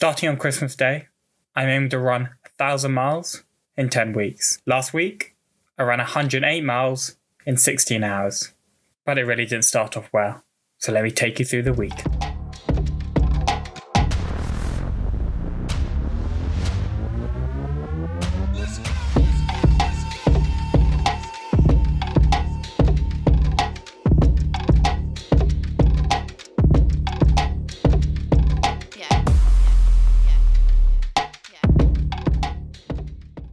Starting on Christmas Day, I'm aiming to run 1,000 miles in 10 weeks. Last week, I ran 108 miles in 16 hours. But it really didn't start off well. So let me take you through the week.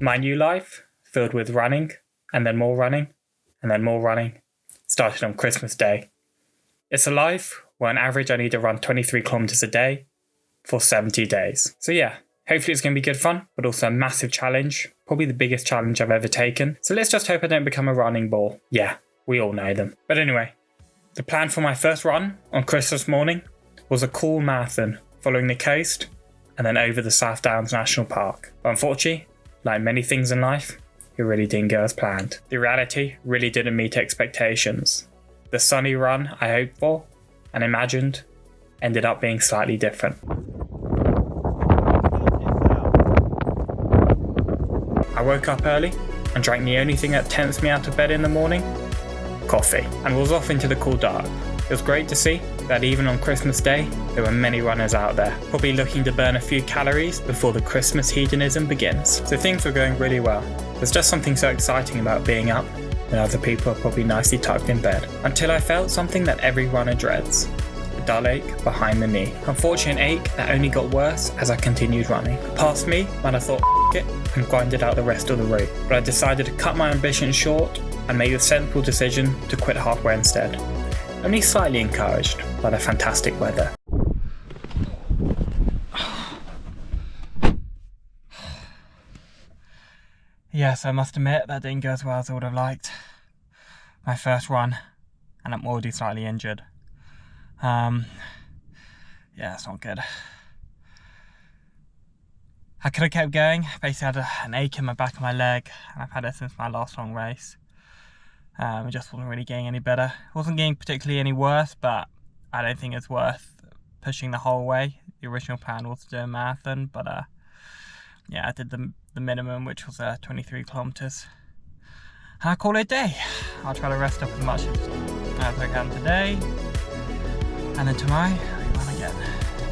My new life, filled with running, and then more running, and then more running, started on Christmas Day. It's a life where on average I need to run 23 kilometers a day for 70 days. So yeah, hopefully it's going to be good fun, but also a massive challenge, probably the biggest challenge I've ever taken. So let's just hope I don't become a running ball. Yeah, we all know them. But anyway, the plan for my first run on Christmas morning was a cool marathon following the coast and then over the South Downs National Park. But unfortunately, like many things in life, it really didn't go as planned. The reality really didn't meet expectations. The sunny run I hoped for and imagined ended up being slightly different. I woke up early and drank the only thing that tempts me out of bed in the morning, coffee, and was off into the cool dark. It was great to see that even on Christmas Day, there were many runners out there, probably looking to burn a few calories before the Christmas hedonism begins. So things were going really well. There's just something so exciting about being up when other people are probably nicely tucked in bed. Until I felt something that every runner dreads, a dull ache behind the knee. Unfortunately, an ache that only got worse as I continued running. Past me, when I thought it, and grinded out the rest of the route. But I decided to cut my ambition short and made the sensible decision to quit halfway instead. Only slightly encouraged by the fantastic weather. Yes, I must admit that didn't go as well as I would have liked. My first run, and I'm already slightly injured. Yeah, it's not good. I could have kept going. Basically, I had an ache in my back of my leg, and I've had it since my last long race. It just wasn't really getting any better. It wasn't getting particularly any worse, but I don't think it's worth pushing the whole way. The original plan was to do a marathon, but yeah, I did the minimum, which was 23 kilometers. And I call it a day. I'll try to rest up as much as I can today, and then tomorrow we run again.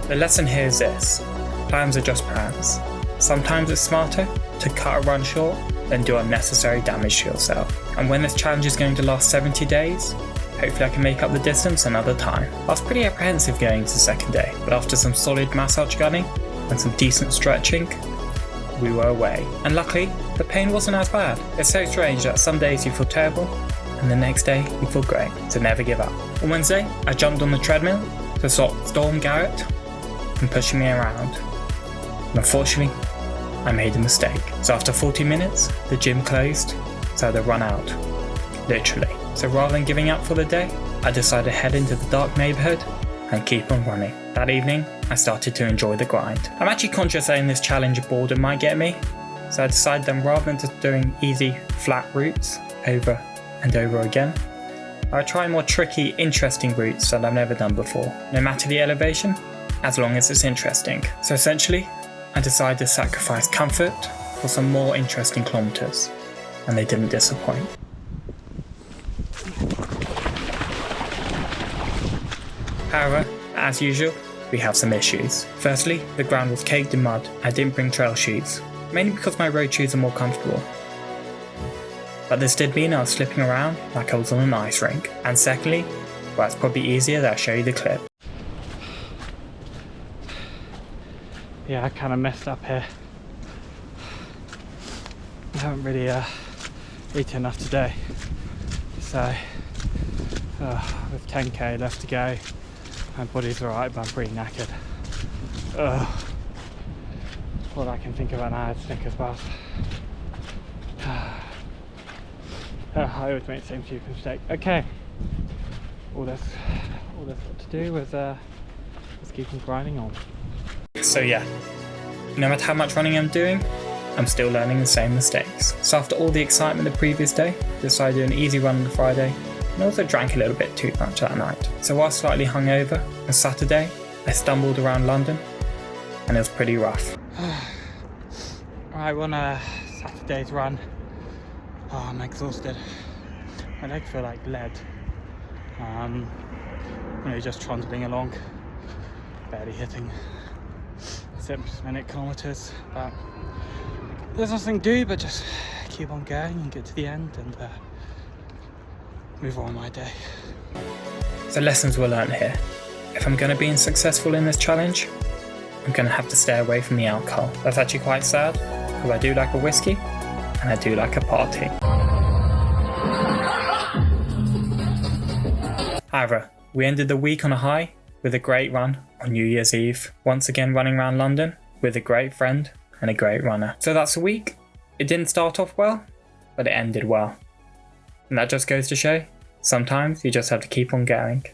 The lesson here is this: plans are just plans. Sometimes it's smarter to cut a run short than do unnecessary damage to yourself. And when this challenge is going to last 70 days, hopefully I can make up the distance another time. I was pretty apprehensive going into the second day, but after some solid massage gunning and some decent stretching, we were away. And luckily, the pain wasn't as bad. It's so strange that some days you feel terrible, and the next day you feel great, so never give up. On Wednesday, I jumped on the treadmill to stop Storm Garrett from pushing me around. And unfortunately, I made a mistake. So after 40 minutes, the gym closed, so I had to run out. Literally. So rather than giving up for the day, I decided to head into the dark neighbourhood and keep on running. That evening, I started to enjoy the grind. I'm actually conscious that in this challenge boredom might get me, so I decided then rather than just doing easy, flat routes over and over again, I would try more tricky, interesting routes that I've never done before. No matter the elevation, as long as it's interesting. So essentially, I decided to sacrifice comfort for some more interesting kilometers, and they didn't disappoint. However, as usual, we have some issues. Firstly, the ground was caked in mud. I didn't bring trail shoes, mainly because my road shoes are more comfortable. But this did mean I was slipping around like I was on an ice rink. And secondly, well, it's probably easier that I show you the clip. Yeah, I kind of messed up here. I haven't really eaten enough today, so with 10k left to go, my body's alright, but I'm pretty knackered. All I can think about now is Snickers bars. I always make the same stupid mistake. Okay, all that's got to do was keep on grinding on. So yeah, no matter how much running I'm doing, I'm still learning the same mistakes. So after all the excitement the previous day, decided to do an easy run on the Friday, and also drank a little bit too much that night. So while slightly hungover, on Saturday, I stumbled around London and it was pretty rough. Alright, we're on a Saturday's run. Oh, I'm exhausted. My legs feel like lead. Just trundling along, barely hitting 7-minute kilometers, but there's nothing to do but just keep on going and get to the end and move on my day. So lessons were learned here. If I'm going to be successful in this challenge, I'm going to have to stay away from the alcohol. That's actually quite sad, because I do like a whiskey and I do like a party. However, we ended the week on a high with a great run on New Year's Eve, once again running around London with a great friend and a great runner. So that's a week. It didn't start off well, but it ended well. And that just goes to show, sometimes you just have to keep on going.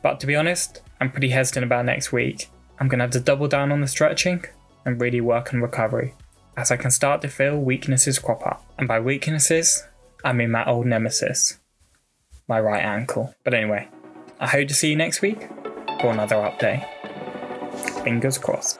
But to be honest, I'm pretty hesitant about next week. I'm going to have to double down on the stretching and really work on recovery, as I can start to feel weaknesses crop up. And by weaknesses, I mean my old nemesis, my right ankle. But anyway, I hope to see you next week for another update. Fingers crossed.